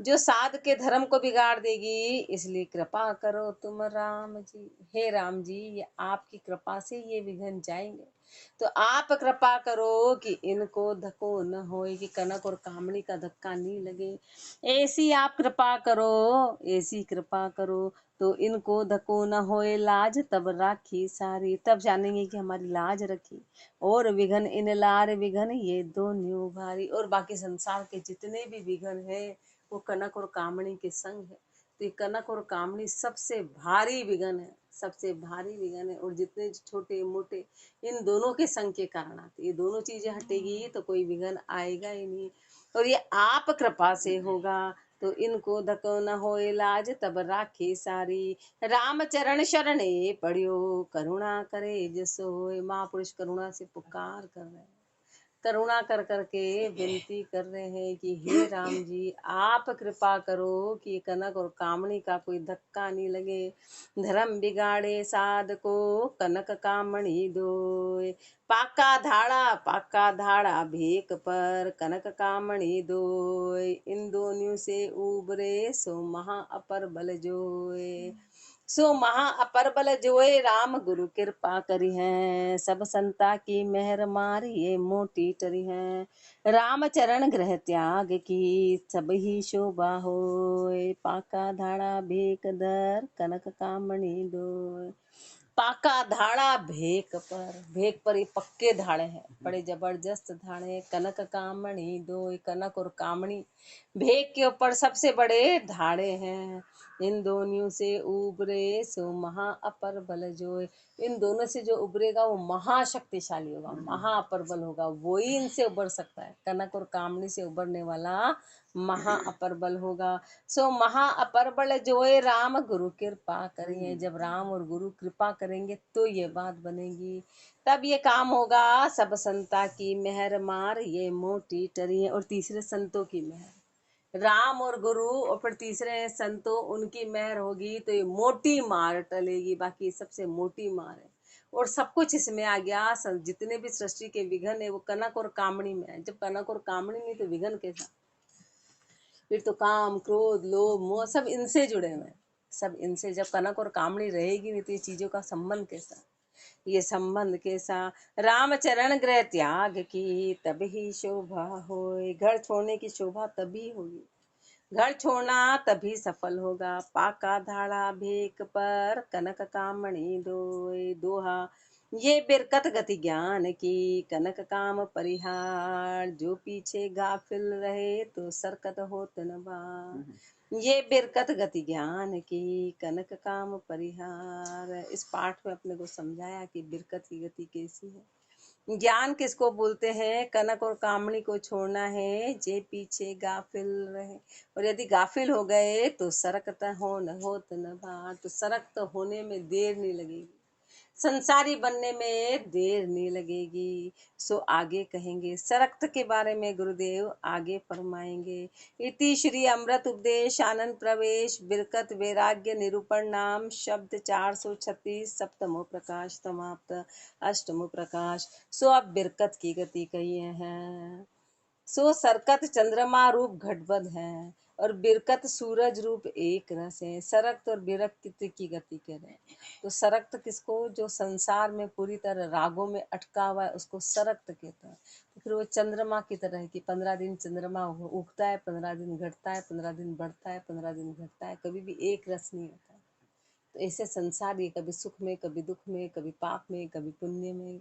जो साध के धर्म को बिगाड़ देगी, इसलिए कृपा करो तुम राम जी। हे राम जी, ये आपकी कृपा से ये विघ्न जाएंगे, तो आप कृपा करो कि इनको धक्को न होए, कि कनक और कामड़ी का धक्का नहीं लगे। ऐसी आप कृपा करो, ऐसी कृपा करो, तो इनको धक्को न होए लाज तब राखी सारी। तब जानेंगे कि हमारी लाज रखी। और विघन इन लार विघन ये दो न्यू भारी। और बाकी संसार के जितने भी विघन है वो कनक और कामणी के संग है। तो ये कनक और कामणी सबसे भारी विघन है, सबसे भारी विघन है। और जितने छोटे मोटे इन दोनों के संग के कारण आते, ये दोनों चीजें हटेगी तो कोई विघन आएगा ही नहीं। और ये आप कृपा से होगा, तो इनको धको न होए लाज तब राखे सारी। राम चरण शरणे पड़ियो करुणा करे जसो होए। महापुरुष करुणा से पुकार कर रहे हैं, करुणा कर करके विनती कर रहे हैं कि हे राम जी, आप कृपा करो कि कनक और कामणी का कोई धक्का नहीं लगे। धर्म बिगाड़े साध को कनक कामणी दोय। पाका धाड़ा भेक पर कनक कामणी दोय। इन दोनों से उबरे सो महा अपर बल जोय। सो महा अपर बल जोए राम गुरु कृपा करी है। सब संता की मेहर मारी ये मोटी टरी है। राम चरण ग्रह त्याग की सब ही शोभा होय। पाका धाड़ा भेक दर कनक कामणी दोय। पाका धाड़ा भेक पर ये पक्के धाड़े हैं, बड़े जबरदस्त धाड़े हैं। कनक कामणी दो, कनक और कामणी भेक के ऊपर सबसे बड़े धाड़े हैं। इन दोनों से उबरे सो महा अपर बल जोय। इन दोनों से जो उबरेगा वो महाशक्तिशाली होगा, महा अपर बल होगा, वो ही इनसे उबर सकता है। कनक और कामणी से उबरने वाला महा अपर बल होगा। सो महा अपर बल जोए राम गुरु कृपा करिए। जब राम और गुरु कृपा करेंगे तो ये बात बनेगी, तब ये काम होगा। सब संता की मेहर मार ये मोटी टरी है। और तीसरे संतों की मेहर, राम और गुरु और फिर तीसरे संतों, उनकी मेहर होगी तो ये मोटी मार टलेगी। बाकी सबसे मोटी मार है। और सब कुछ इसमें आ गया। जितने भी सृष्टि के विघन है वो कनक और कामणी में है। जब कनक और कामणी नहीं तो विघन कैसा? फिर तो काम क्रोध लोभ मोह सब इनसे जुड़े हुए हैं, सब इनसे। जब कनक और कामड़ी रहेगी नहीं तो ये चीजों का संबंध कैसा? ये संबंध कैसा? राम चरण गृह त्याग की तब ही शोभा होए। घर छोड़ने की शोभा तभी होगी, घर छोड़ना तभी सफल होगा। पाका धाड़ा भेक पर कनक कामणी दोय। दोहा, ये बिरकत गति ज्ञान की कनक काम परिहार। जो पीछे गाफिल रहे तो सरकत होत न बार। ये बिरकत गति ज्ञान की कनक काम परिहार। इस पाठ में अपने को समझाया कि बिरकत की गति कैसी है। ज्ञान किसको बोलते हैं? कनक और कामणी को छोड़ना है जे पीछे गाफिल रहे। और यदि गाफिल हो गए तो सरकत हो न होत न भार। तो सरकत होने में देर नहीं लगेगी, संसारी बनने में देर नहीं लगेगी। सो आगे कहेंगे सरक्त के बारे में, गुरुदेव आगे फरमाएंगे। इति श्री अमृत उपदेश आनंद प्रवेश बिरकत वैराग्य निरूपण नाम शब्द 436 सप्तमो प्रकाश समाप्त अष्टमो प्रकाश। सो अब बिरकत की गति कहिए हैं। सो सरकत चंद्रमा रूप घटबद है और बिरकत सूरज रूप एक रस है। सरक्त और बिरक्त की गति कह रहे हैं। तो सरक्त किसको? जो संसार में पूरी तरह रागों में अटका हुआ है उसको सरक्त कहते हैं। तो फिर वो चंद्रमा की तरह है कि 15 दिन चंद्रमा उगता है, 15 दिन घटता है, 15 दिन बढ़ता है, 15 दिन घटता है, कभी भी एक रस नहीं होता। तो ऐसे संसार ये कभी सुख में, कभी दुख में, कभी पाप में, कभी पुण्य में,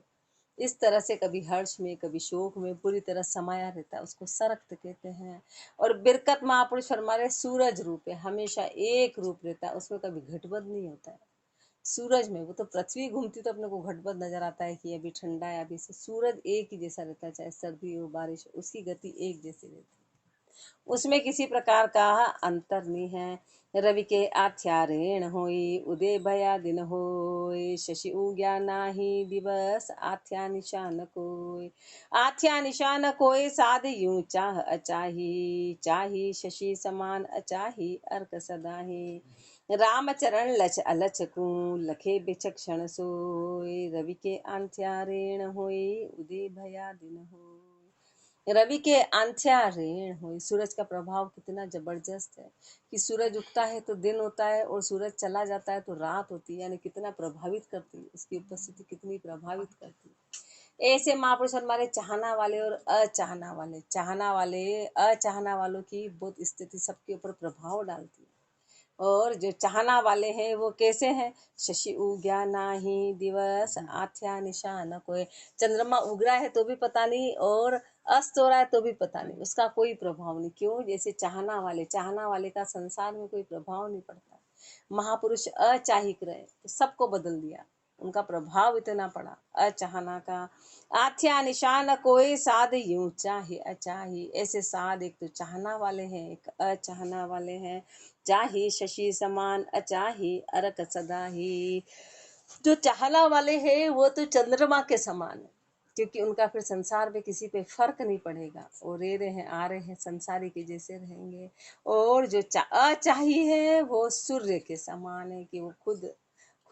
इस तरह से कभी हर्ष में कभी शोक में पूरी तरह समाया रहता है, उसको सरक्त कहते हैं। और बिरकत महापुरुष फरमा रहे सूरज रूप है, हमेशा एक रूप रहता है, उसमें कभी घटबद नहीं होता है। सूरज में वो तो पृथ्वी घूमती तो अपने को घटबद नजर आता है कि अभी ठंडा है, अभी से। सूरज एक ही जैसा रहता है, चाहे सर्दी हो बारिश हो, उसकी गति एक जैसी रहती है, उसमें किसी प्रकार का अंतर नहीं है। रवि के आथ्यारेण होई उदय भया दिन होय। शशि उग्या नाही दिवस आथ्या निशान कोय। आथ्या निशान कोय साध यूं चाह अचाही। चाही शशि समान अचाही अर्क सदाही। राम चरण लच अलच को लखे विचक्षण सोय। रवि के आथ्यारेण होई उदय भया दिन होय। रवि के आंध्या ऋण हुई। सूरज का प्रभाव कितना जबरदस्त है कि सूरज उगता है तो दिन होता है और सूरज चला जाता है तो रात होती है, यानी कितना प्रभावित करती है, उसकी उपस्थिति कितनी प्रभावित करती है। ऐसे महापुरुष हमारे चाहना वाले और अचाहना वालों की बहुत स्थिति सबके ऊपर प्रभाव डालती है। और जो चाहना वाले हैं वो कैसे हैं? शशि उग्या नाही दिवस आथ्या निशान कोई। चंद्रमा उग रहा है तो भी पता नहीं और अस्त हो रहा है तो भी पता नहीं, उसका कोई प्रभाव नहीं। क्यों? जैसे चाहना वाले का संसार में कोई प्रभाव नहीं पड़ता। महापुरुष अचाहिक रहे तो सबको बदल दिया, उनका प्रभाव इतना पड़ा अचाहना का। आथ्या निशान कोई साध यूं चाहे अचाही। ऐसे साध एक तो चाहना वाले हैं, एक अचाहना वाले हैं। चाही शशि समान अचाही अरक सदा ही। जो चाहना वाले हैं वो तो चंद्रमा के समान है, क्योंकि उनका फिर संसार में किसी पे फर्क नहीं पड़ेगा, वो रह रहे हैं आ रहे हैं संसारी के जैसे रहेंगे। और जो अचाही है वो सूर्य के समान है कि वो खुद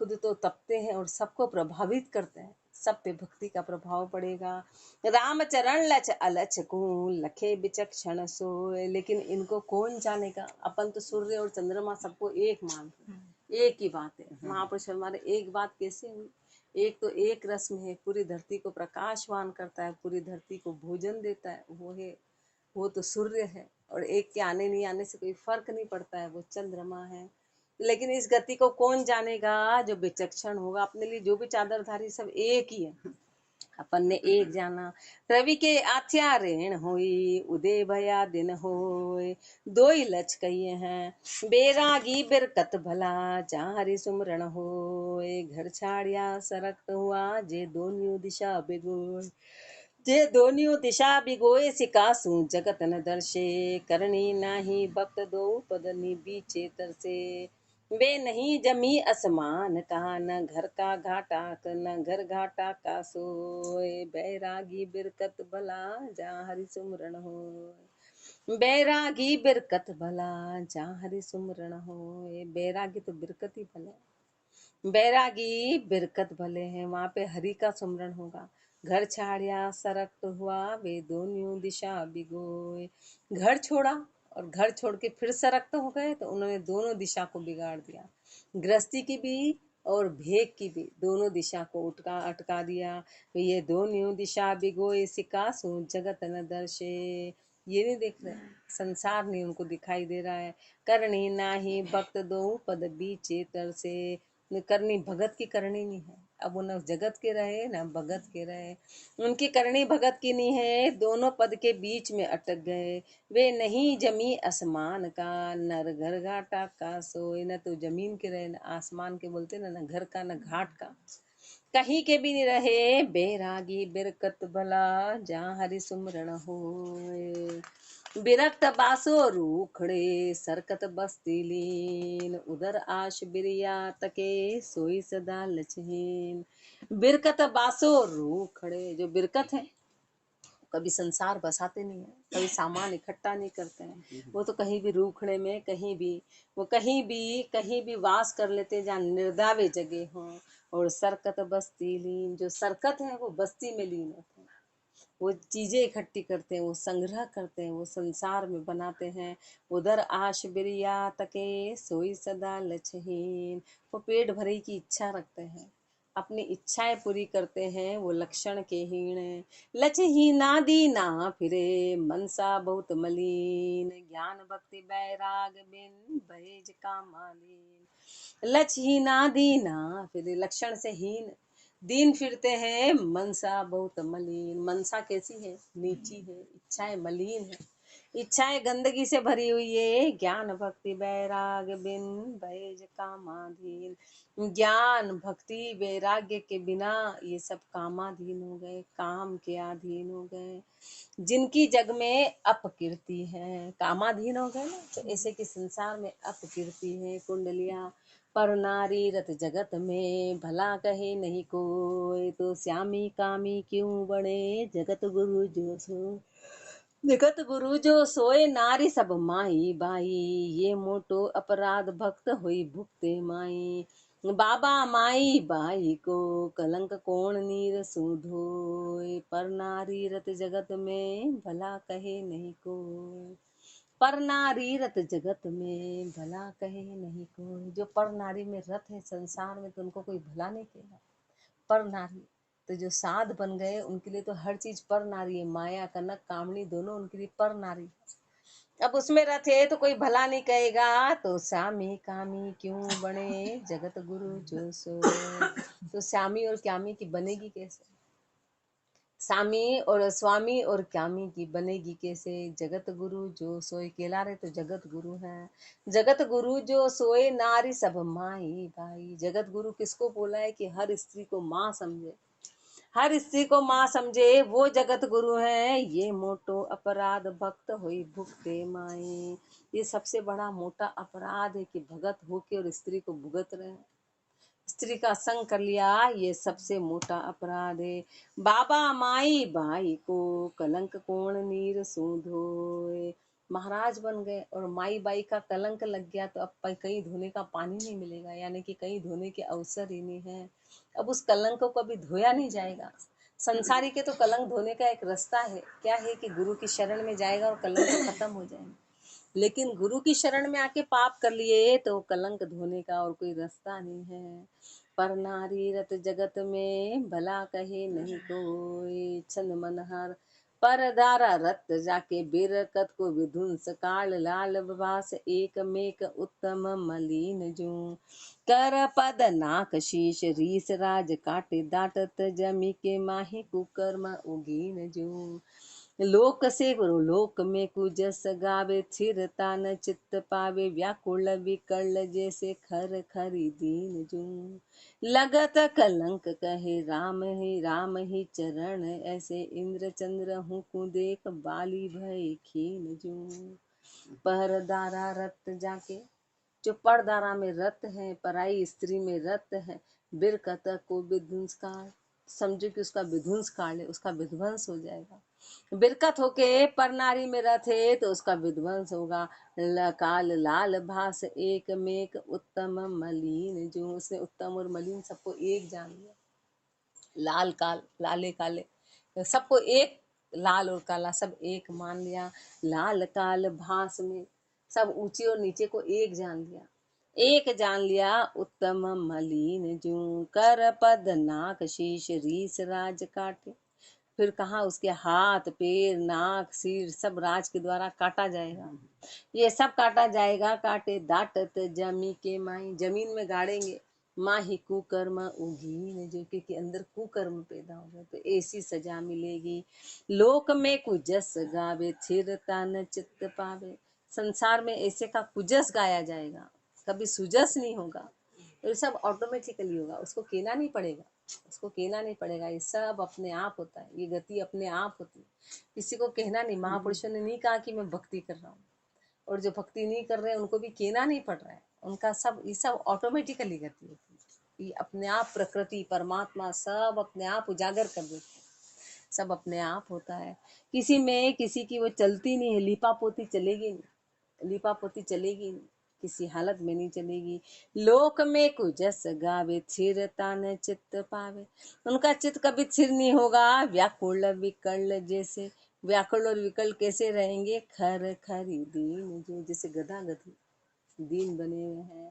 खुद तो तपते हैं और सबको प्रभावित करते हैं, सब पे भक्ति का प्रभाव पड़ेगा। राम चरण लच अलच को लखे विचक्षण सोए। लेकिन इनको कौन जानेगा? अपन तो सूर्य और चंद्रमा सबको एक मानते हैं, एक ही बात है। महापुरुष हमारे एक बात कैसे हुई? एक तो एक रस्म है, पूरी धरती को प्रकाशवान करता है, पूरी धरती को भोजन देता है, वो तो सूर्य है। और एक के आने नहीं आने से कोई फर्क नहीं पड़ता है, वो चंद्रमा है। लेकिन इस गति को कौन जानेगा? जो विचक्षण होगा। अपने लिए जो भी चादरधारी सब एक ही है, अपन ने एक जाना। रवि के आथ्या ऋण होई उदय भया दिन होए। दो ही लच कहिए हैं बेरागी बिरकत भला जहाँ हरि सुमरण होए। घर छाड़िया सरक्त हुआ जे दोनियों दिशा बिगोय। जे दोनियों दिशा बिगोए सिकासू जगत न दर्शे। करनी नाही भक्त दो पदनी बीचे तरसे। वे नहीं जमी असमान का न घर का घाटा न घर घाटा का सोए। बैरागी बिरकत भला जहाँ हरि सुमरण हो। बैरागी बिरकत भला जहाँ हरि सुमरण हो। बैरागी तो बिरकत ही भले, बैरागी बिरकत भले हैं, वहां पे हरि का सुमरण होगा। घर छाड़िया सरक्त हुआ वे दोनों दिशा बिगोए। घर छोड़ा और घर छोड़ के फिर सरक्त हो गए तो उन्होंने दोनों दिशा को बिगाड़ दिया। गृहस्थी की भी और भेग की भी दोनों दिशा को अटका दिया। तो ये दोनों दिशा बिगोए सिकासु जगत न दर्शे। ये नहीं देख रहे, संसार नहीं उनको दिखाई दे रहा है। करनी नाही भक्त दो पद बीचे तर से। करनी भगत की करनी नहीं है, अब वो न जगत के रहे न भगत के रहे। उनकी करनी भगत की नहीं है, दोनों पद के बीच में अटक गए। वे नहीं जमी आसमान का न घर घाटा का सोए। न तो जमीन के रहे न आसमान के, बोलते न घर का न घाट का, कहीं के भी नहीं रहे। बैरागी बिरकत भला जहाँ हरि सुमरण होए। बिरक्त बासो रूखड़े सरकत बस्ती लीन उधर आश बिरिया तके सोई सदा लचहीन। बिरकत बासो रूखड़े, जो बिरकत है कभी संसार बसाते नहीं है, कभी सामान इकट्ठा नहीं करते हैं। वो तो कहीं भी रूखड़े में कहीं भी वास कर लेते हैं जहाँ निर्दावे जगह हो। और सरकत बस्ती लीन, जो सरकत है वो बस्ती में लीन होते हैं, वो चीजें इकट्ठी करते हैं, वो संग्रह करते हैं, वो संसार में बनाते हैं। उधर आश बिरिया तके सोई सदा लचहीन, वो पेट भरे की इच्छा रखते हैं, अपनी इच्छाएं पूरी करते हैं, वो लक्षण के हीण। लचहीना दीना फिरे मनसा बहुत मलिन ज्ञान भक्ति बैराग बिन भयज कामालीन। लचहीना दीना फिरे, लक्षण से हीन, दीन फिरते हैं, मनसा बहुत मलिन। मनसा कैसी है? नीची है, इच्छाएं मलिन है, इच्छाएं गंदगी से भरी हुई है। ज्ञान भक्ति बैराग बिन बैज कामाधीन। ज्ञान भक्ति वैराग्य के बिना ये सब कामाधीन हो गए, काम के अधीन हो गए। जिनकी जग में अपकीर्ति है, कामाधीन हो गए ना, तो ऐसे कि संसार में अपकीर्ति है। कुंडलियां पर नारी रत जगत में भला कहे नहीं कोई। तो श्यामी कामी क्यों बने जगत गुरु जो सो। जगत गुरु जो सोए नारी सब माई बाई। ये मोटो अपराध भक्त हुई भुगते माई। बाबा माई बाई को कलंक कौन नीर सूधोय, पर नारी रत जगत में भला कहे नहीं कोई। पर नारी रत जगत में भला कहे नहीं कोई। जो पर नारी में रत है संसार में, तो उनको कोई भला नहीं कहेगा। पर नारी तो जो साध बन गए उनके लिए तो हर चीज पर नारी है। माया कनक कामनी दोनों उनके लिए पर नारी है। अब उसमें रथ है तो कोई भला नहीं कहेगा। तो श्यामी कामी क्यों बने जगत गुरु जो सो। तो श्यामी और क्यामी की बनेगी कैसे? स्वामी और क्यामी की बनेगी कैसे? जगत गुरु जो सोए। केला रे तो जगत गुरु है। जगत गुरु जो सोए नारी सब माई भाई। जगत गुरु किसको बोला है? कि हर स्त्री को माँ समझे, हर स्त्री को माँ समझे, वो जगत गुरु है। ये मोटो अपराध भक्त होई भुगते माए। ये सबसे बड़ा मोटा अपराध है कि भगत होके और स्त्री को भुगत रहे, स्त्री का संग कर लिया। ये सबसे मोटा अपराध है। बाबा माई भाई को कलंक कौन नीर सूधोए। महाराज बन गए और माई बाई का कलंक लग गया तो अब कहीं धोने का पानी नहीं मिलेगा, यानी कि कहीं धोने के अवसर ही नहीं है। अब उस कलंक को कभी धोया नहीं जाएगा। संसारी के तो कलंक धोने का एक रास्ता है, क्या है कि गुरु की शरण में जाएगा और कलंक तो खत्म हो जाएगा। लेकिन गुरु की शरण में आके पाप कर लिए तो कलंक धोने का और कोई रास्ता नहीं है। पर नारी रत जगत में भला कहे नहीं कोई। छन मनहर पर दारा रत जाके बेरकत को विध्वंस काल लाल बास एक मेक उत्तम मलिन जू। कर पद नाक शीश रीस राज काटे दाटत जमी के माही कुकर्म उगीन जू। लोक से गुरु लोक में कुजस गावे थिरता न चित्त पावे व्याकुल विकल जैसे खर खरी दीन जू। लगत कलंक कहे राम ही चरण ऐसे इंद्र चंद्र हूँ को देख बाली भय खीन जू। परदारा रत जाके, जो परदारा में रत है, पराई स्त्री में रत है, बिरकत को विध्वंस का, समझो कि उसका विध्वंस काल है, उसका विध्वंस हो जाएगा। बिरकत होके पर नारी में रथ है तो उसका विध्वंस होगा। काल लाल भास एक मेक उत्तम मलिन जो। उसने उत्तम और मलिन सबको एक जान लिया। लाल काल लाले काले सबको एक, लाल और काला सब एक मान लिया। लाल काल भास में सब ऊंचे और नीचे को एक जान लिया, एक जान लिया। उत्तम मलिन जू कर पद नाक शीश रीस राज काटे। फिर कहा उसके हाथ पैर नाक सिर सब राज के द्वारा काटा जाएगा। ये सब काटा जाएगा। काटे दाटत जमी के माई, जमीन में गाड़ेंगे। माँ ही कुकर्म उगीन जो, क्योंकि अंदर कुकर्म पैदा हो गया तो ऐसी सजा मिलेगी। लोक में कुजस गावे थिरता न चित्त पावे। संसार में ऐसे का कुजस गाया जाएगा, कभी सुजस नहीं होगा। ये सब ऑटोमेटिकली होगा, उसको कहना नहीं पड़ेगा, उसको कहना नहीं पड़ेगा। ये सब अपने आप होता है, ये गति अपने आप होती है, किसी को कहना नहीं। महापुरुषों ने नहीं कहा कि मैं भक्ति कर रहा हूँ, और जो भक्ति नहीं कर रहे हैं उनको भी कहना नहीं पड़ रहा है। उनका सब, ये सब ऑटोमेटिकली गति होती है। ये अपने आप प्रकृति परमात्मा सब अपने आप उजागर कर देते हैं, सब अपने आप होता है। किसी में किसी की वो चलती नहीं है, लिपा पोती चलेगी नहीं, लिपा पोती चलेगी नहीं, किसी हालत में नहीं चलेगी। लोक में कुजस गावे थिरता न चित्त पावे। उनका चित्त कभी थिर नहीं होगा। व्याकुल विकल जैसे, व्याकुल और विकल कैसे रहेंगे? खर खरी दीन जो, जैसे गधा गधी दीन बने हुए हैं।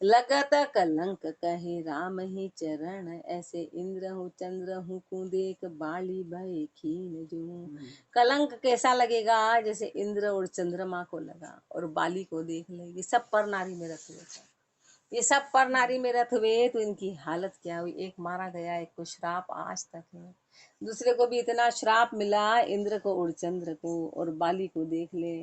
लगत कलंक कहे राम ही चरण ऐसे इंद्र हूँ चंद्र हूँ को देख बाली भय खीन जो। कलंक कैसा लगेगा? जैसे इंद्र और चंद्रमा को लगा और बाली को देख लेगी। सब पर नारी में रख लेगा, ये सब पर नारी में रथ हुए तो इनकी हालत क्या हुई? एक मारा गया, एक को श्राप आज तक है, दूसरे को भी इतना श्राप मिला, इंद्र को और चंद्र को और बाली को देख ले।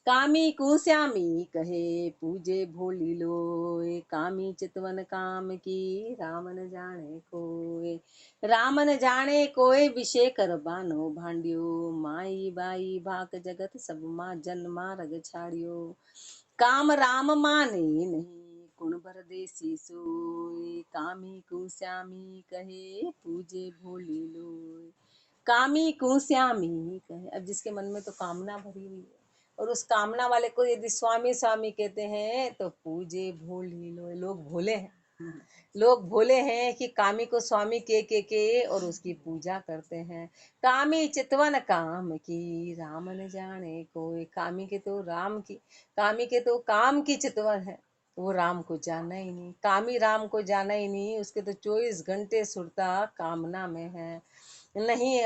कामी को श्यामी कहे पूजे भोली लोए, कामी चितवन काम की राम न जाने कोय। राम न जाने कोय विषय कर बानो भांडियो, माई बाई भाक जगत सब माँ जन्मा रग छाड़ियो। काम राम माने नहीं गुण भर देसी सोय, कामी को श्यामी कहे पूजे भोली लोय। कामी को श्यामी कहे, अब जिसके मन में तो कामना भरी हुई है और उस कामना वाले को यदि स्वामी स्वामी कहते हैं तो पूजे भोली लोय, लोग भोले हैं, लोग भोले हैं कि कामी को स्वामी के और उसकी पूजा करते हैं। कामी चितवन काम की राम न जाने कोई। कामी के तो राम की, कामी के तो काम की चितवन है, वो राम को जाना ही नहीं। कामी राम को जाना ही नहीं, उसके तो 24 घंटे सुरता कामना में है। नहीं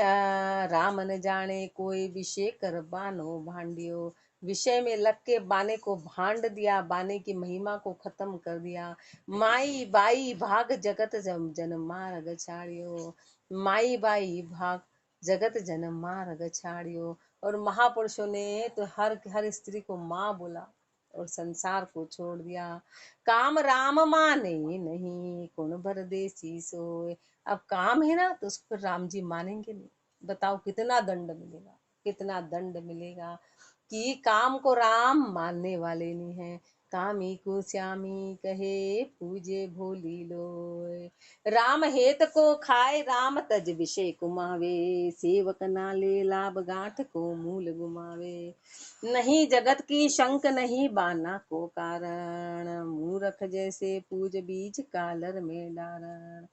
राम न जाने कोई विषय कर बानो भांडियो। विषय में लग के बाने को भांड दिया, बाने की महिमा को खत्म कर दिया। माई बाई भाग जगत जन मार्ग छाड़ियो। माई बाई भाग जगत जन मार्ग छाड़ियो। और महापुरुषों ने तो हर स्त्री को माँ बोला और संसार को छोड़ दिया। काम राम माने नहीं कौन भर देसी सोए। अब काम है ना तो उसको राम जी मानेंगे नहीं। बताओ कितना दंड मिलेगा, कितना दंड मिलेगा कि काम को राम मानने वाले नहीं है। कामी को श्यामी कहे पूजे भोली लोय। राम हेत को खाए राम तज विषय कुमावे। सेवक नाले लाभ गांठ को मूल गुमावे। नहीं जगत की शंक नहीं बाना को कारण। मूरख जैसे पूज बीज कालर में डारण।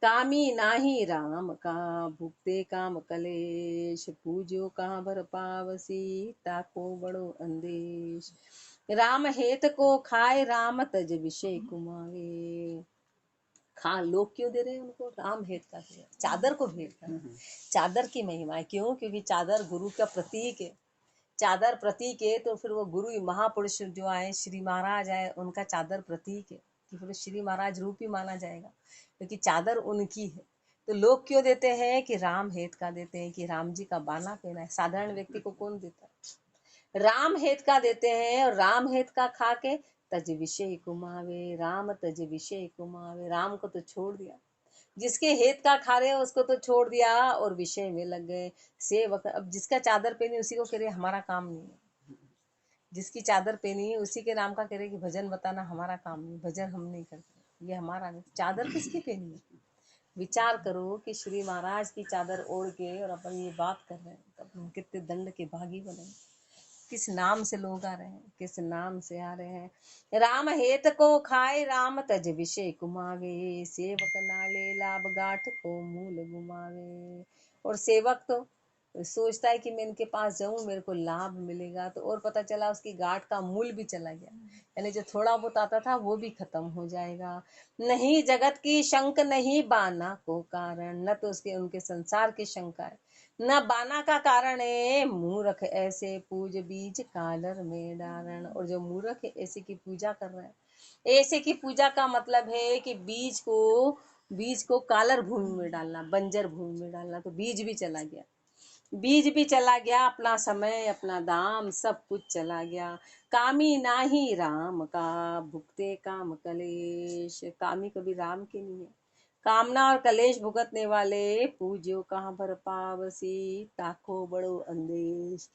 कामी नाही राम का भुगते काम कलेश। पूजो कहाँ भर पावसी ताको बड़ो अंदेश। राम हेत को खाए राम तज विषय कुमावे। खा लोग क्यों दे रहे हैं उनको? राम हेत का दे रहे हैं। चादर को भेंट कर, चादर की महिमा है। क्यों? क्योंकि चादर गुरु का प्रतीक है। चादर प्रतीक है तो फिर वो गुरु महापुरुष जो आए, श्री महाराज आए, उनका चादर प्रतीक है कि फिर श्री महाराज रूप ही माना जाएगा, क्योंकि चादर उनकी है। तो लोग क्यों देते हैं कि राम हेत का देते हैं, कि राम जी का बाना पहना है। साधारण व्यक्ति को कौन देता है? राम हेत का देते हैं। और राम हेत का खा के तज विषय कुमावे। राम तज विषय कुमावे, राम को तो छोड़ दिया। जिसके हेत का खा रहे हो उसको तो छोड़ दिया और विषय में लग गए। सेवक, अब जिसका चादर पहनी उसी को कह रहे हमारा काम नहीं है। जिसकी चादर पहनी है उसी के नाम का कह रहे कि भजन बताना हमारा काम नहीं, भजन हम नहीं करते, ये हमारा नहीं। चादर किसकी पहनी है? विचार करो कि श्री महाराज की चादर ओढ़ के और अपन ये बात कर रहे हैं, तो अपन कितने दंड के भागी बने। किस नाम से लोग आ रहे हैं, किस नाम से आ रहे हैं। राम हेत को खाए राम तज विषय कुमावे। सेवक नाले लाभ गाठ को मूल गुमावे। और सेवक तो सोचता है कि मैं इनके पास जाऊं मेरे को लाभ मिलेगा, तो और पता चला उसकी गाठ का मूल भी चला गया, यानी जो थोड़ा बहुत आता था वो भी खत्म हो जाएगा। नहीं जगत की शंक नहीं बाना को कारण। न तो उसके उनके संसार की शंका है, न बाना का कारण है। मूर्ख ऐसे पूज बीज कालर में डारण। और जो मूर्ख है ऐसे की पूजा कर रहे हैं। ऐसे की पूजा का मतलब है कि बीज को कालर भूमि में डालना, बंजर भूमि में डालना, तो बीज भी चला गया। बीज भी चला गया, अपना समय अपना दाम सब कुछ चला गया। कामी नाही राम का भुगते काम कलेश। कामी कभी राम के नहीं है। कामना और कलेश भुगतने वाले पूज्यो कहाँ भर पावसी ताको बड़ो अंदेश।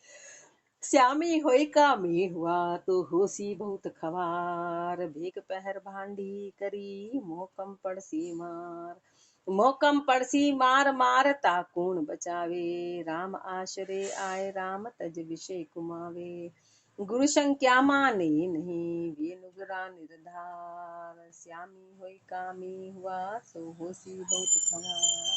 श्यामी होई कामी हुआ तो होसी बहुत खवार। भीख पहर भांडी करी मोकम पड़सी मार। मोकम पड़सी मार मार ताकून बचावे। राम आश्रय आए राम तज विषय कुमावे। गुरु संख्या माने नहीं वे नुगरा निर्धार। श्यामी होई कामी हुआ सो होसी बहुत खवार।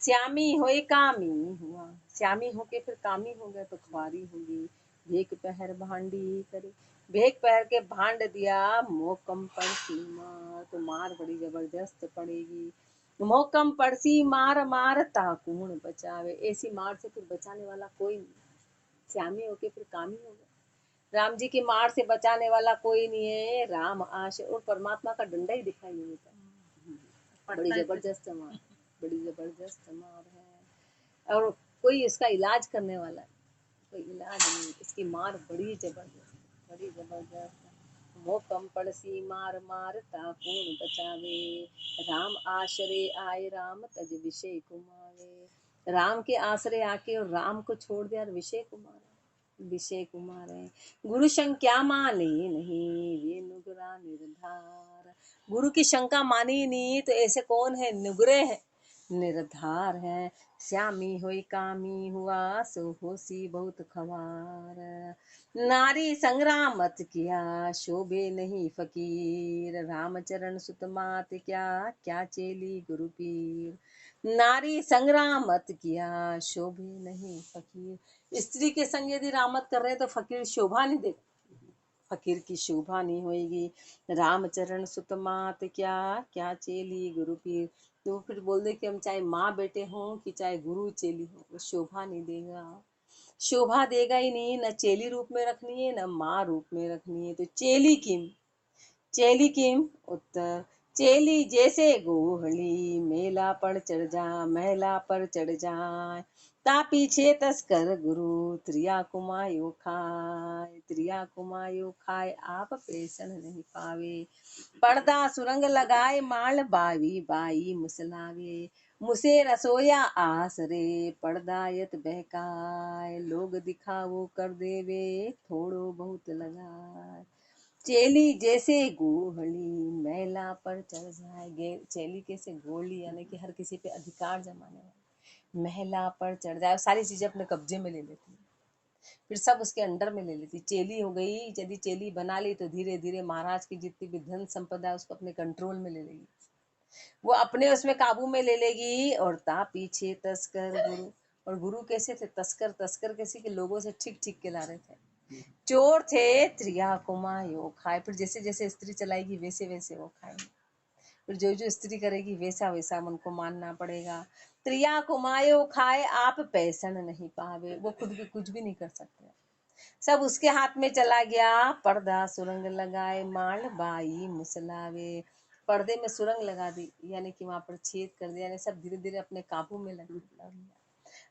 श्यामी होए कामी हुआ, श्यामी होके फिर कामी हो गए तो खुआरी होगी। भेक पहर भांडी करे, भेक पहर के भांड दिया। मोकम पड़सी मार, तो मार बड़ी जबरदस्त पड़ेगी। मोकम पड़सी मार मार ताकून बचावे। ऐसी मार से फिर बचाने वाला कोई नहीं। श्यामी होके फिर कामी हो गए। राम जी की मार से बचाने वाला कोई नहीं है। राम आश और परमात्मा का डंडा ही दिखाई नहीं देता। बड़ी जबरदस्त मार, बड़ी जबरदस्त मार है। और कोई इसका इलाज करने वाला है, कोई इलाज नहीं। इसकी मार बड़ी जबरदस्त, बड़ी जबरदस्त। मोकम पड़सी मार मार ताकून बचावे। राम आश्रय आए राम तज विषय कुमावे। राम के आश्रय आके और राम को छोड़ दिया और विषय कुमार, विषय कुमार है। गुरु शंका माने नहीं वे नुगरा निर्धार। गुरु की शंका मानी नहीं तो ऐसे कौन है? नुगरे हैं। निर्धार है। श्यामी होई कामी हुआ, सो होसी बहुत खवार। नारी संग्राम मत किया, शोभे नहीं फकीर। रामचरण सुत मात क्या, क्या चेली गुरु पीर। नारी संग्राम मत किया, शोभे नहीं फकीर। स्त्री के संग यदि रामत कर रहे तो फकीर शोभा नहीं दे, फकीर की शोभा नहीं होएगी। रामचरण सुत मात क्या, क्या चेली गुरु पीर। तो फिर बोल दे कि हम चाहे माँ बेटे हों कि चाहे गुरु चेली हो, वो शोभा नहीं देगा, शोभा देगा ही नहीं। न चेली रूप में रखनी है, न माँ रूप में रखनी है। तो चेली किम, चेली किम उत्तर। चेली जैसे गोहली, मेला पर चढ़ जा, महिला पर चढ़ जाए। ता पीछे तस्कर गुरु, त्रिया कुमायो खाए। त्रिया कुमायो खाए, आप पेशन नहीं पावे। पर्दा सुरंग लगाए, माल बावी बाई मुसलावे। मुसे रसोया आसरे, पर्दा यत बहकाए। लोग दिखावो कर देवे, थोड़ो बहुत लगाए। चेली जैसे गोहली, महिला पर चढ़ जाए। चेली कैसे गोली, यानी कि हर किसी पे अधिकार जमाने वाली। महिला पर चढ़ जाए, सारी चीजें अपने कब्जे में ले लेती है, फिर सब उसके अंडर में ले लेती। चेली हो गई, यदि चेली बना ली तो धीरे धीरे महाराज की जितनी भी धन संपदा है उसको अपने कंट्रोल में ले लेगी, वो अपने उसमें काबू में ले लेगी। और ता पीछे तस्कर गुरु, और गुरु कैसे थे, तस्कर। तस्कर कैसे कि लोगों से ठीक ठीक के ला रहे थे। चोर थे, त्रिया कुमायो खाए। फिर जैसे जैसे स्त्री चलाएगी वैसे वैसे वो खाएंगे, फिर जो जो स्त्री करेगी वैसा वैसा उनको मानना पड़ेगा। त्रिया कुमायो खाए, आप पैसन नहीं पावे। वो खुद भी कुछ भी नहीं कर सकते, सब उसके हाथ में चला गया। पर्दा सुरंग लगाए, माल बाई मुसलावे। पर्दे में सुरंग लगा दी, यानी कि वहां पर छेद कर दिया, यानी सब धीरे धीरे अपने काबू में लग लिया,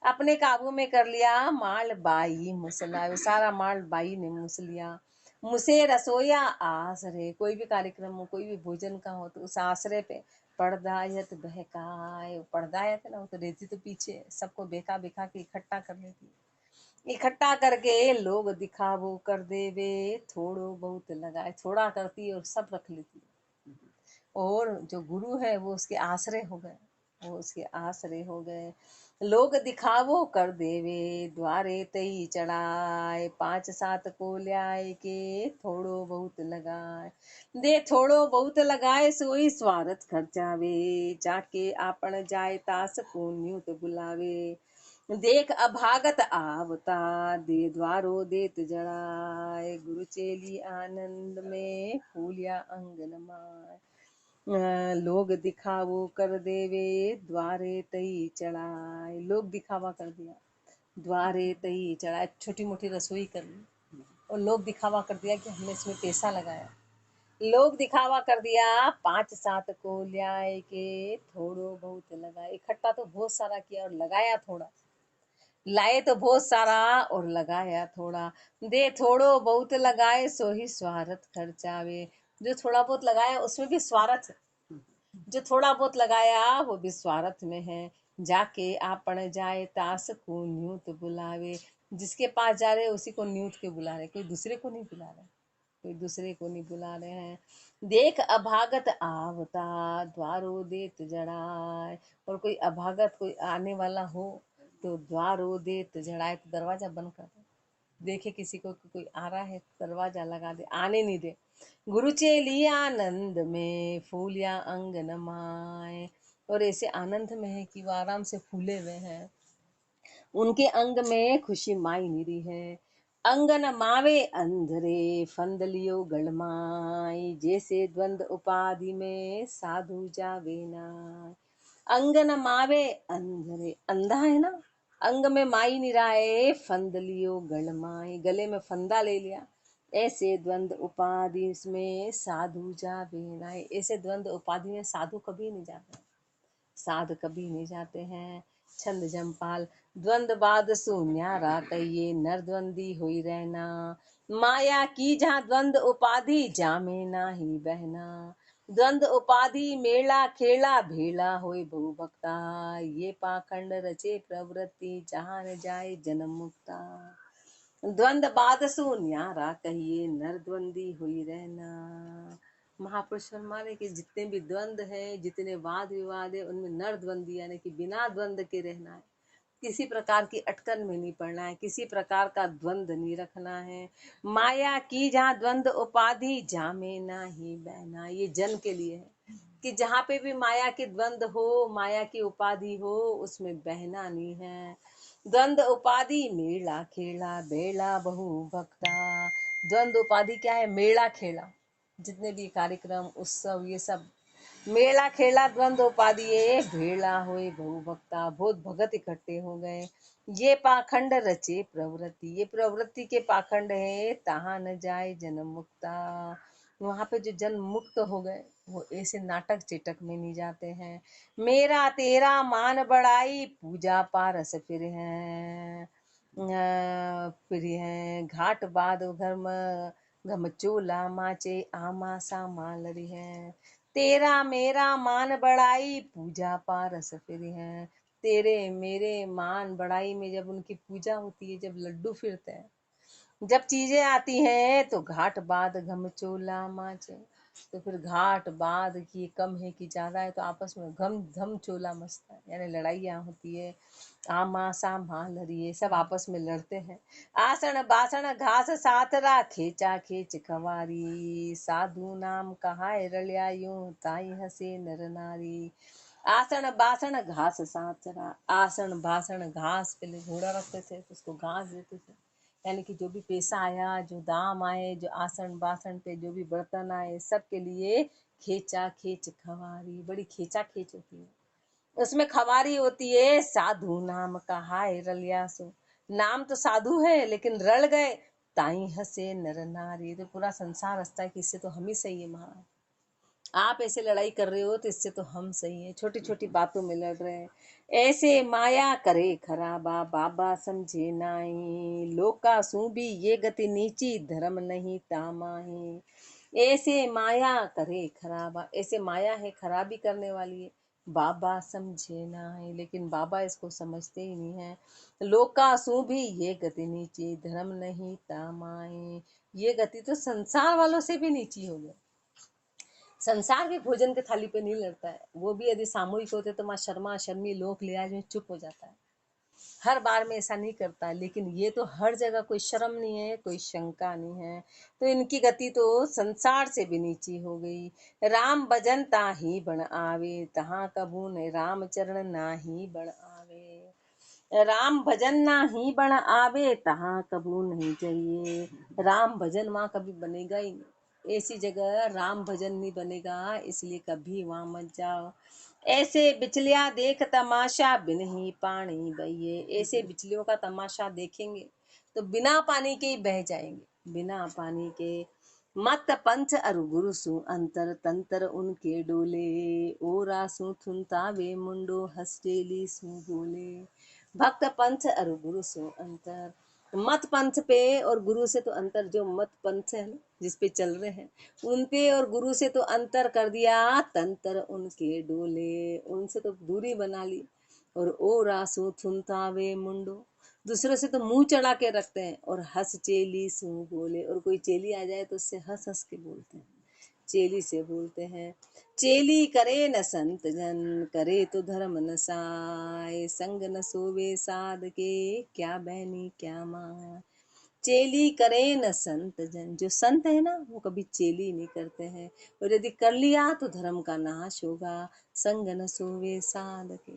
अपने काबू में कर लिया। माल बाई मुसलावे, सारा माल बाई ने मुस लिया। मुसे रसोया आसरे, कोई भी कार्यक्रम हो, कोई भी भोजन का हो तो उस आसरे पे पर्दायत बहकाए। पर्दायत है ना, वो तो रहती तो पीछे, सबको बेका बेका के इकट्ठा कर लेती, इकट्ठा करके लोग दिखावो कर देवे। थोड़ो बहुत लगाए, थोड़ा करती और सब रख लेती। और जो गुरु है वो उसके आसरे हो गए, वो उसके आसरे हो गए। लोग दिखावो कर देवे, द्वारे तई चढ़ाए। पांच सात को ल्याए के, थोड़ो बहुत लगाए। दे थोड़ो बहुत लगाए, सोई स्वार्थ खर्चावे। जाके आपन जाए, तास को न्यूत बुलावे। देख अभागत आवता, दे द्वारो देत जड़ाए। गुरु चेली आनंद में, फूलिया अंगन माय। लोग दिखावो कर देवे, द्वारे तई चढ़ाए। लोग दिखावा कर दिया, द्वारे तई चढ़ाए। छोटी मोटी रसोई कर ली और लोग दिखावा कर दिया कि हमने इसमें पैसा लगाया। लोग दिखावा कर दिया, पांच सात को ल्याए के, थोड़ो बहुत लगाए। इकट्ठा तो बहुत सारा किया और लगाया थोड़ा, लाए तो बहुत सारा और लगाया थोड़ा। दे थोड़ो बहुत लगाए, सो ही स्वार्थ खर्चावे। जो थोड़ा बहुत लगाया उसमें भी स्वार्थ, जो थोड़ा बहुत लगाया वो भी स्वार्थ में है। जाके आपन जाए, तास को न्यूत बुलावे। जिसके पास जा रहे उसी को न्यूत के बुला रहे, कोई दूसरे को नहीं बुला रहे, कोई दूसरे को नहीं बुला रहे हैं। देख अभागत आवता, द्वारो देत जड़ाए। और कोई अभागत, कोई आने वाला हो तो द्वारो देत जड़ाए, तो दरवाजा बंद कर दे। देखे किसी को कि कोई आ रहा है, दरवाजा लगा दे, आने नहीं दे। गुरु चेली आनंद में, फूलिया अंग नमाए। और ऐसे आनंद में है कि वो आराम से फूले हुए हैं, उनके अंग में खुशी माई निरी है। अंगन मावे अंधरे, फंदलियो गणमाई। जैसे द्वंद उपाधि में, साधु जावे ना। अंगन मावे अंधरे, अंधा है ना, अंग में माई निराए। फंदलियो गणमाई, गले में फंदा ले लिया। ऐसे द्वंद उपाधि में, साधु जावे ना। ऐसे द्वंद उपाधि में साधु कभी नहीं जाते, साध कभी नहीं जाते हैं। छंद जमपाल। द्वंद बाद शून्यारा कहिए, नरद्वंदी हुई रहना। माया की जहाँ द्वंद उपाधि, जामे ना ही बहना। द्वंद उपाधि मेला खेला, भेला होए बहु भक्ता। ये पाखंड रचे प्रवृत्ति, जहाँ न जाए जन्म मुक्ता। द्वंद बाद शून्यारा कहिए, नरद्वंदी हुई रहना। महापुरुष फरमा रहे कि जितने भी द्वंद्व है, जितने वाद विवाद है, उनमें नर द्वंद्व यानी कि बिना द्वंद्व के रहना है, किसी प्रकार की अटकन में नहीं पड़ना है, किसी प्रकार का द्वंद्व नहीं रखना है। माया की जहाँ द्वंद्व उपाधि जामे नाही बहना, ये जन के लिए है कि जहाँ पे भी माया के द्वंद्व हो, माया की उपाधि हो, उसमें बहना नहीं है। द्वंद्व उपाधि मेला खेला बेला बहु भक्ता। द्वंद्व उपाधि क्या है? मेला खेला, जितने भी कार्यक्रम उत्सव ये सब मेला खेला द्वंद्व उपाधि भेला होए बहु भक्ता, बहुत भगत इकट्ठे हो गए। ये पाखंड रचे प्रवृत्ति, ये प्रवृत्ति के पाखंड है, तहाँ न जाए जन्म मुक्ता। वहां पे जो जन्म मुक्त हो गए वो ऐसे नाटक चिटक में नहीं जाते हैं। मेरा तेरा मान बढ़ाई पूजा पारस फिर है, फिर है घाट बाद घर्म घम चोला माचे आमा सा मालरी है। तेरा मेरा मान बढ़ाई पूजा पारस फिर है। तेरे मेरे मान बढ़ाई में जब उनकी पूजा होती है, जब लड्डू फिरते हैं, जब चीजें आती हैं तो घाट बाद घम चोला माचे, तो फिर घाट बाद की कम है कि ज्यादा है तो आपस में घम धम चोला मचता है, यानी लड़ाइयाँ होती है। आमा सा लड़िए, सब आपस में लड़ते हैं। आसन बासन घास सातरा खेचा खेच खवारी, साधु नाम कहाय रलिया यूं ताई हसे नर नारी। आसन बासन घास सातरा, आसन बासन घास, पहले घोड़ा रखते थे तो उसको घास देते थे, यानी कि जो भी पैसा आया, जो दाम आए, जो आसन बासन पे जो भी बर्तन आए, सबके लिए खेचा खेच खवारी, बड़ी खेचा खेच होती है। उसमें खवारी होती है। साधु नाम का हाय रलियासो, नाम तो साधु है लेकिन रल गए। ताई हसे नर नारी, तो पूरा संसार हंसता है कि इससे तो हम ही सही है महाराज, आप ऐसे लड़ाई कर रहे हो तो इससे तो हम सही है, छोटी छोटी बातों में लड़ रहे हैं। ऐसे माया करे खराबा बाबा समझे नाई, लोका सू भी ये गति नीची धर्म नहीं तामाही। ऐसे माया करे खराबा, ऐसे माया है खराबी करने वाली है, बाबा समझे नाई, लेकिन बाबा इसको समझते ही नहीं है। लोका सू भी ये गति नीची धर्म नहीं तामाही, ये गति तो संसार वालों से भी नीची हो गई। संसार के भोजन के थाली पे नहीं लड़ता है, वो भी यदि सामूहिक होते तो माँ शर्मा शर्मी लोक लिहाज में चुप हो जाता है, हर बार में ऐसा नहीं करता है। लेकिन ये तो हर जगह, कोई शर्म नहीं है, कोई शंका नहीं है, तो इनकी गति तो संसार से भी नीची हो गई। राम भजन ताही बण आवे, तहाँ कबू ने राम चरण नाही बण आवे। राम भजन ना ही बण आवे, तहाँ कबू नहीं चाहिए। राम भजन वहाँ कभी बनेगा ही नहीं, ऐसी जगह राम भजन नहीं बनेगा, इसलिए कभी वहां मत जाओ। ऐसे बिचलिया देख तमाशा बिन ही पानी बहिए, ऐसे बिचलियों का तमाशा देखेंगे तो बिना पानी के ही बह जाएंगे, बिना पानी के। मत पंथ अरु गुरु सु अंतर तंतर उनके डोले, ओरा सु थुनता वे मुंडो हस्टेली सु बोले। भक्त पंथ अरु गुरु सु अंतर, मत पंथ पे और गुरु से तो अंतर, जो मत पंथ है ना जिस पे चल रहे हैं उन पे और गुरु से तो अंतर कर दिया, तंतर उनके डोले, उनसे तो दूरी बना ली। और ओ रासू थुनतावे मुंडो, दूसरों से तो मुंह चढ़ा के रखते हैं। और हंस चेली सू बोले, और कोई चेली आ जाए तो उससे हंस हंस के बोलते हैं, चेली से बोलते हैं। चेली करे न संत जन, करे तो धर्म न साय, संग न सोवे साध के, क्या बहनी क्या माँ। चेली करे न संत जन, जो संत है ना वो कभी चेली नहीं करते हैं, और यदि कर लिया तो धर्म का नाश होगा। संग न सोवे साध के,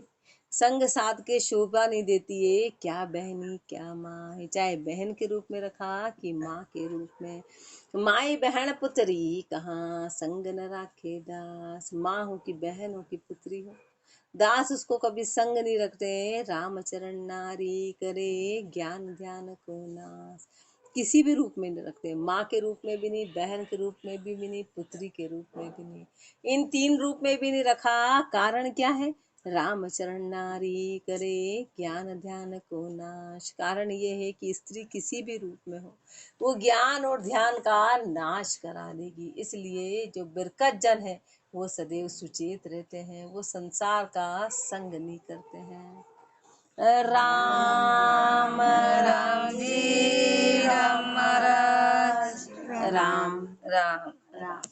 संग साध के शोभा नहीं देती है, क्या बहनी क्या माँ है, चाहे बहन के रूप में रखा कि माँ के रूप में। माई बहन पुत्री कहाँ, संग न राखे दास, माँ हो कि बहन हो कि पुत्री हो, दास उसको कभी संग नहीं रखते। रामचरण नारी करे ज्ञान ध्यान को नाश, किसी भी रूप में नहीं रखते, माँ के रूप में भी नहीं, बहन के रूप में भी नहीं, पुत्री के रूप में भी नहीं, इन तीन रूप में भी नहीं रखा। कारण क्या है? रामचरण नारी करे ज्ञान ध्यान को नाश, कारण ये है कि स्त्री किसी भी रूप में हो वो ज्ञान और ध्यान का नाश करा देगी। इसलिए जो बिरकत जन है वो सदैव सुचेत रहते हैं, वो संसार का संग नहीं करते हैं। राम राम जी राम महाराज, राम राम राम।